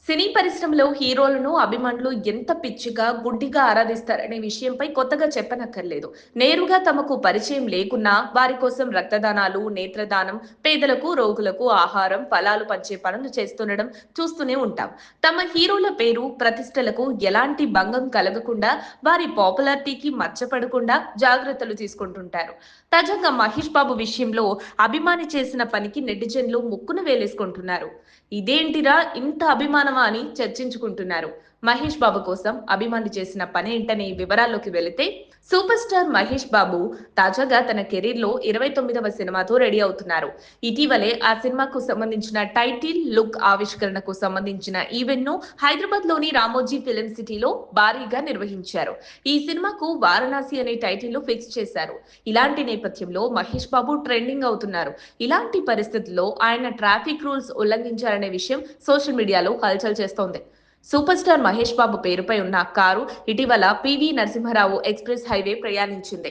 సినీ పరిశ్రమలో హీరోలను అభిమానులు ఎంత పిచ్చిగా, గుడ్డిగా ఆరాధిస్తారనే విషయంపై కొత్తగా చెప్పనక్కర్లేదు. నేరుగా తమకు పరిచయం లేకున్నా వారి కోసం రక్తదానాలు, నేత్రదానం, పేదలకు, రోగులకు ఆహారం, ఫలాలు పంచే పనులు చేస్తుండడం చూస్తూనే ఉంటాం. తమ హీరోల పేరు, ప్రతిష్టలకు ఎలాంటి భంగం కలగకుండా, వారి పాపులారిటీకి మచ్చపడకుండా జాగ్రత్తలు తీసుకుంటుంటారు. తాజాగా మహేష్ బాబు విషయంలో అభిమాని చేసిన పనికి నెటిజన్లు ముక్కున వేలేసుకుంటున్నారు. ఇదేంటిరా ఇంత అభిమానమా అని చర్చించుకుంటున్నారు. మహేష్ బాబు కోసం అభిమాని చేసిన పనేంటనే వివరాల్లోకి వెళితే, సూపర్ స్టార్ మహేష్ బాబు తాజాగా తన కెరీర్ లో 29వ సినిమాతో రెడీ అవుతున్నారు. ఇటీవలే ఆ సినిమాకు సంబంధించిన టైటిల్, లుక్ ఆవిష్కరణకు సంబంధించిన ఈవెంట్ ను హైదరాబాద్ లోని రామోజీ ఫిలిం సిటీలో భారీగా నిర్వహించారు. ఈ సినిమాకు వారణాసి అనే టైటిల్ ను ఫిక్స్ చేశారు. ఇలాంటి నేపథ్యంలో మహేష్ బాబు ట్రెండింగ్ అవుతున్నారు. ఇలాంటి పరిస్థితుల్లో ఆయన ట్రాఫిక్ రూల్స్ ఉల్లంఘించారనే విషయం సోషల్ మీడియాలో హల్చల్ చేస్తోంది. సూపర్ స్టార్ మహేష్ బాబు పేరుపై ఉన్న కారు ఇటీవల పివి నరసింహారావు ఎక్స్ప్రెస్ హైవే ప్రయాణించింది.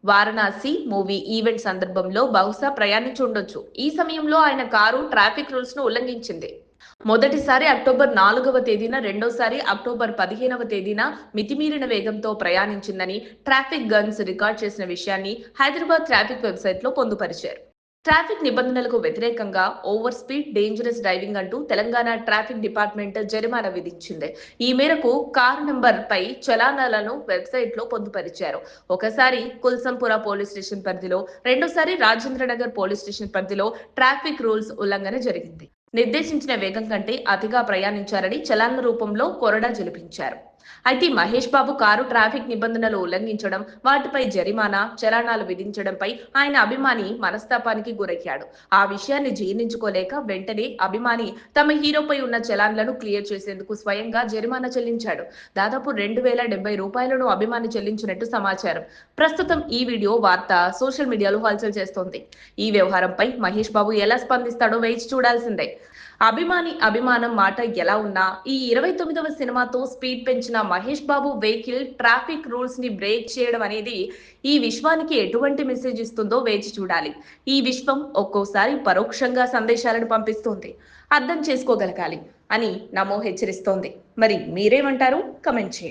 వారణాసి మూవీ ఈవెంట్ సందర్భంలో బహుశా ప్రయాణించి ఉండొచ్చు. ఈ సమయంలో ఆయన కారు ట్రాఫిక్ రూల్స్ ను ఉల్లంఘించింది. మొదటిసారి అక్టోబర్ 4వ తేదీన, రెండోసారి అక్టోబర్ 15వ తేదీన మితిమీరిన వేగంతో ప్రయాణించిందని ట్రాఫిక్ గన్స్ రికార్డ్ చేసిన విషయాన్ని హైదరాబాద్ ట్రాఫిక్ వెబ్సైట్ లో పొందుపరిచారు. ట్రాఫిక్ నిబంధనలకు వ్యతిరేకంగా ఓవర్ స్పీడ్, డేంజరస్ డ్రైవింగ్ అంటూ తెలంగాణ ట్రాఫిక్ డిపార్ట్మెంట్ జరిమానా విధించింది. ఈ మేరకు కారు నంబర్ పై చలానాలను వెబ్సైట్ లో పొందుపరిచారు. ఒకసారి కుల్సంపుర పోలీస్ స్టేషన్ పరిధిలో, రెండోసారి రాజేంద్రనగర్ పోలీస్ స్టేషన్ పరిధిలో ట్రాఫిక్ రూల్స్ ఉల్లంఘన జరిగింది. నిర్దేశించిన వేగం కంటే అతిగా ప్రయాణించారని చలాన్ల రూపంలో కొరడా జలిపించారు. అయితే మహేష్ బాబు కారు ట్రాఫిక్ నిబంధనలు ఉల్లంఘించడం, వాటిపై జరిమానా, చలానాలు విధించడంపై ఆయన అభిమాని మనస్తాపానికి గురయ్యాడు. ఆ విషయాన్ని జీర్ణించుకోలేక వెంటనే అభిమాని తమ హీరోపై ఉన్న చలాన్లను క్లియర్ చేసేందుకు స్వయంగా జరిమానా చెల్లించాడు. దాదాపు 2070 రూపాయలను అభిమాని చెల్లించినట్టు సమాచారం. ప్రస్తుతం ఈ వీడియో వార్త సోషల్ మీడియాలో హల్చల్ చేస్తోంది. ఈ వ్యవహారంపై మహేష్ బాబు ఎలా స్పందిస్తాడో వేచి చూడాల్సిందే. అభిమానం మాట ఎలా ఉన్నా ఈ 29వ సినిమాతో స్పీడ్ పెంచిన Mahesh Babu vehicle traffic rules ని బ్రేక్ చేయడం అనేది ఈ విశ్వానికి ఎటువంటి మెసేజ్ ఇస్తుందో వేచి చూడాలి. ఈ విశ్వం ఒక్కోసారి పరోక్షంగా సందేశాలను పంపిస్తోంది. అర్థం చేసుకోగలగాలి అని నమో హెచ్చరిస్తోంది. మరి మీరేమంటారు? కమెంట్ చేయండి.